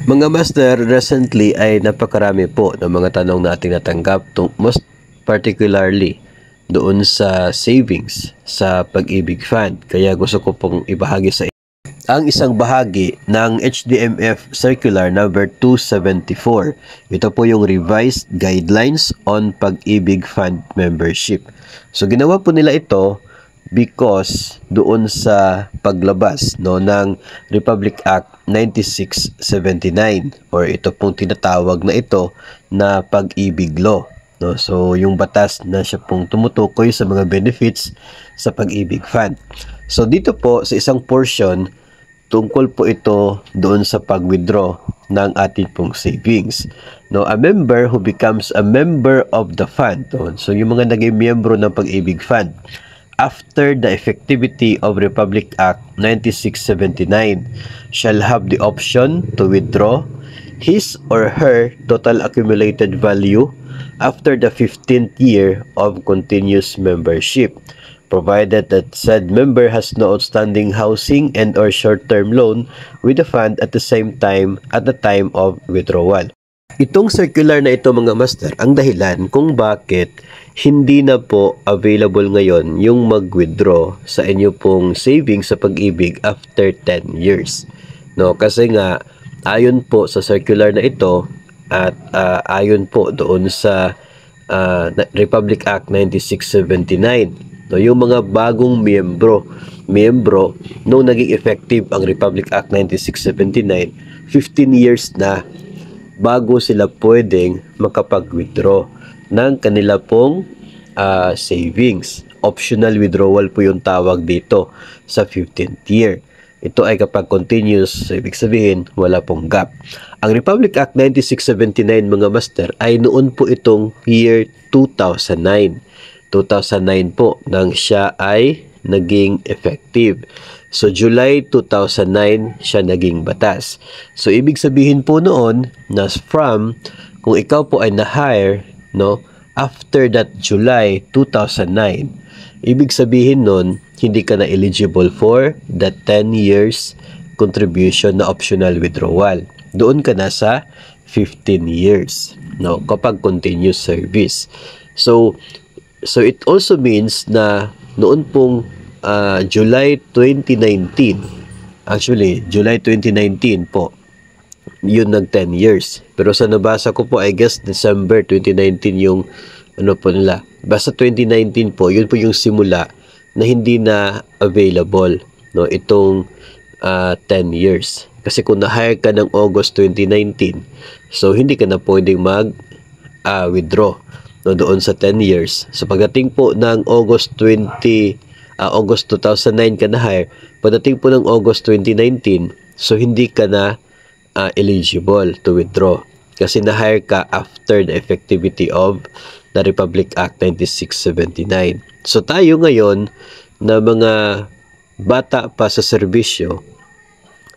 Mga master, recently ay napakarami po ng mga tanong na ating natanggap, most particularly doon sa savings sa Pag-ibig Fund. Kaya gusto ko pong ibahagi sa inyo ang isang bahagi ng HDMF Circular number 274. Ito po yung revised guidelines on Pag-ibig Fund membership. So ginawa po nila ito because doon sa paglabas ng Republic Act 9679 or ito pong tinatawag na ito na Pag-ibig Law. So yung batas na siya pong tumutukoy sa mga benefits sa Pag-ibig Fund. So dito po sa isang portion, tungkol po ito doon sa pag-withdraw ng ating pong savings. A member who becomes a member of the fund. So yung mga naging miyembro ng Pag-ibig Fund after the effectivity of Republic Act 9679 shall have the option to withdraw his or her total accumulated value after the 15th year of continuous membership, provided that said member has no outstanding housing and or short-term loan with the fund at the time of withdrawal. Itong circular na ito mga master, ang dahilan kung bakit hindi na po available ngayon yung mag-withdraw sa inyo pong savings sa Pag-ibig after 10 years. Kasi nga, ayon po sa circular na ito at ayon po doon sa Republic Act 9679, yung mga bagong miyembro nung naging effective ang Republic Act 9679, 15 years na bago sila pwedeng makapag-withdraw ng kanila pong savings. Optional withdrawal po yung tawag dito sa 15th year. Ito ay kapag continuous, ibig sabihin wala pong gap. Ang Republic Act 9679 mga master ay noon po itong year 2009. 2009 po nang siya ay naging effective. So July 2009 siya naging batas. So ibig sabihin po noon na kung ikaw po ay na-hire after that July 2009, ibig sabihin nun hindi ka na eligible for the 10 years contribution na optional withdrawal. Doon ka na sa 15 years kapag continuous service. So it also means na noon pong July 2019, actually July 2019 po, yun nag 10 years. Pero sa nabasa ko po, I guess December 2019 yung po nila. Basta 2019 po, yun po yung simula na hindi na available itong 10 years. Kasi kung na-hire ka ng August 2019, so hindi ka na pwedeng mag-withdraw doon sa 10 years. So pagdating po ng August 2009 ka na-hire, pagdating po ng August 2019, so hindi ka na eligible to withdraw kasi na-hire ka after the effectivity of the Republic Act 9679. So tayo ngayon na mga bata pa sa serbisyo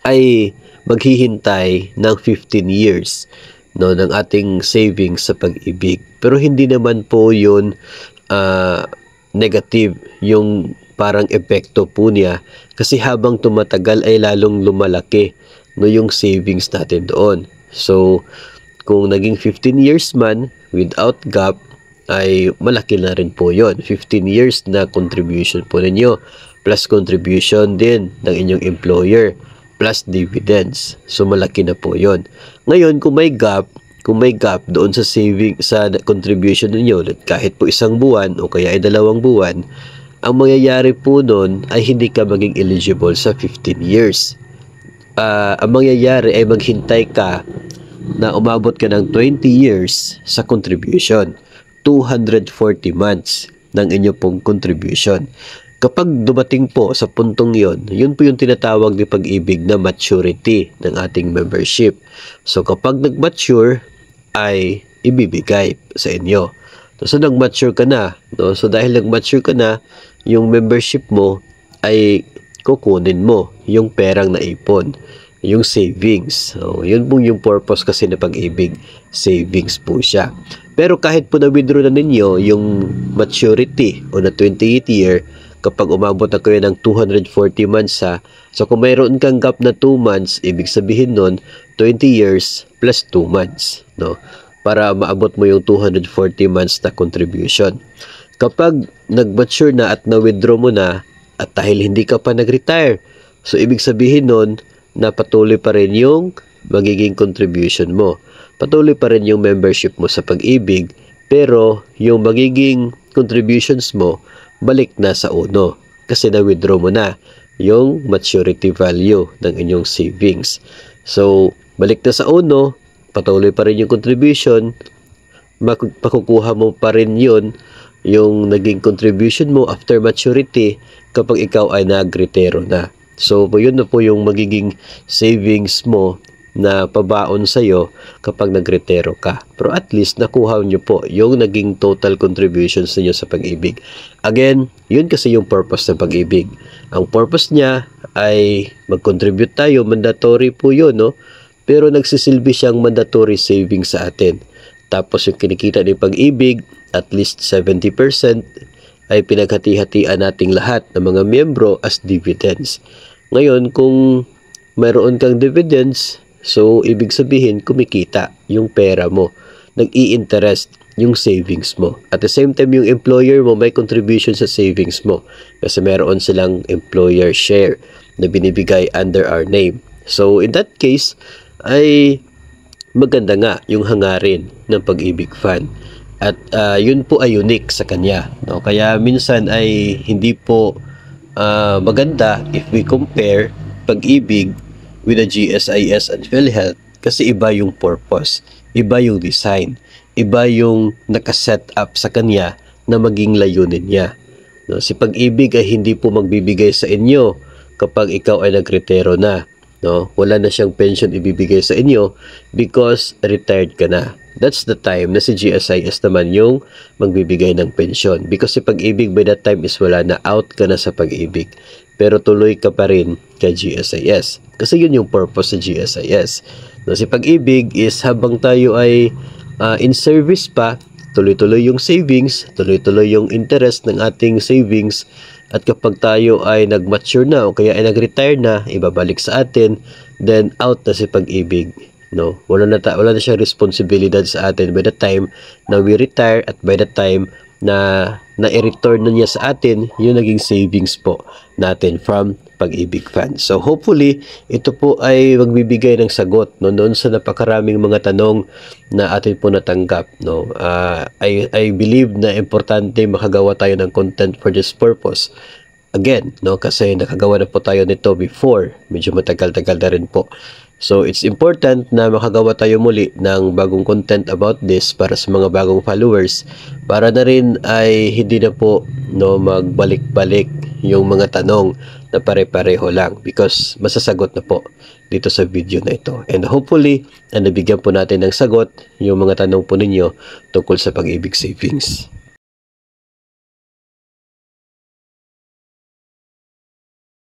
ay maghihintay ng 15 years ng ating savings sa Pag-ibig. Pero hindi naman po yun negative yung parang epekto po niya kasi habang tumatagal ay lalong lumalaki yung savings natin doon. So kung naging 15 years man without gap ay malaki na rin po yon. 15 years na contribution po ninyo plus contribution din ng inyong employer plus dividends. So malaki na po yon. Ngayon kung may gap doon sa contribution ninyo kahit po isang buwan o kaya ay 2 buwan, ang mangyayari po doon ay hindi ka maging eligible sa 15 years. Ang mangyayari ay maghintay ka na umabot ka ng 20 years sa contribution. 240 months ng inyo pong contribution. Kapag dumating po sa puntong yun po yung tinatawag ni Pag-ibig na maturity ng ating membership. So kapag nag-mature ay ibibigay sa inyo. So nag-mature ka na. So dahil nag-mature ka na, yung membership mo ay kukunin mo yung perang naipon, yung savings. So yun po yung purpose kasi na Pag-ibig. Savings po siya. Pero kahit po na-withdraw na ninyo yung maturity o na 28th year, kapag umabot na kayo ng 240 months ha. So kung mayroon kang gap na 2 months, ibig sabihin nun 20 years plus 2 months, no? Para maabot mo yung 240 months na contribution. Kapag nag-mature na at na-withdraw mo na at dahil hindi ka pa nag-retire, so ibig sabihin nun na patuloy pa rin yung magiging contribution mo. Patuloy pa rin yung membership mo sa Pag-ibig, pero yung magiging contributions mo balik na sa uno kasi na-withdraw mo na yung maturity value ng inyong savings. So, balik na sa uno, patuloy pa rin yung contribution, makukuha mo pa rin yun, yung naging contribution mo after maturity kapag ikaw ay nag-retiro na. So, yun na po yung magiging savings mo na pabaon sa'yo kapag nagretiro ka. Pero at least nakuha nyo po yung naging total contributions niyo sa Pag-ibig. Again, yun kasi yung purpose ng Pag-ibig. Ang purpose niya ay mag-contribute tayo, mandatory po yun, no? Pero nagsisilbi siyang mandatory saving sa atin. Tapos yung kinikita ni Pag-ibig, at least 70% ay pinaghati-hatian nating lahat ng mga miyembro as dividends. Ngayon, kung mayroon kang dividends, so ibig sabihin kumikita yung pera mo, nag-i-interest yung savings mo. At the same time, yung employer mo may contribution sa savings mo kasi meron silang employer share na binibigay under our name. So in that case, ay maganda nga yung hangarin ng Pag-ibig Fund. At yun po ay unique sa kanya, no? Kaya minsan ay hindi po maganda if we compare Pag-ibig with the GSIS and PhilHealth kasi iba yung purpose, iba yung design, iba yung nakaset up sa kanya na maging layunin niya. No, si Pag-ibig ay hindi po magbibigay sa inyo kapag ikaw ay nagretiro na. No, wala na siyang pension ibibigay sa inyo because retired ka na. That's the time na si GSIS naman yung magbibigay ng pension. Because si Pag-ibig by that time is wala na, out ka na sa Pag-ibig. Pero tuloy ka pa rin kay GSIS. Kasi yun yung purpose sa GSIS. No, si Pag-ibig is habang tayo ay in service pa, tuloy-tuloy yung savings, tuloy-tuloy yung interest ng ating savings. At kapag tayo ay nag-mature na o kaya ay nag-retire na, ibabalik sa atin, then out na si Pag-ibig. No, wala na siyang responsibilidad sa atin by the time na we retire at by the time na i-return na niya sa atin yung naging savings po natin from Pag-ibig Fund. So hopefully ito po ay magbibigay ng sagot, no, noon sa napakaraming mga tanong na atin po natanggap, no. I believe na importante makagawa tayo ng content for this purpose. Again, no, kasi nakagawa na po tayo nito before, medyo matagal-tagal na rin po. So, it's important na makagawa tayo muli ng bagong content about this para sa mga bagong followers para na rin ay hindi na po, no, magbalik-balik yung mga tanong na pare-pareho lang because masasagot na po dito sa video na ito. And hopefully, nabigyan po natin ng sagot yung mga tanong po ninyo tungkol sa Pag-ibig Savings.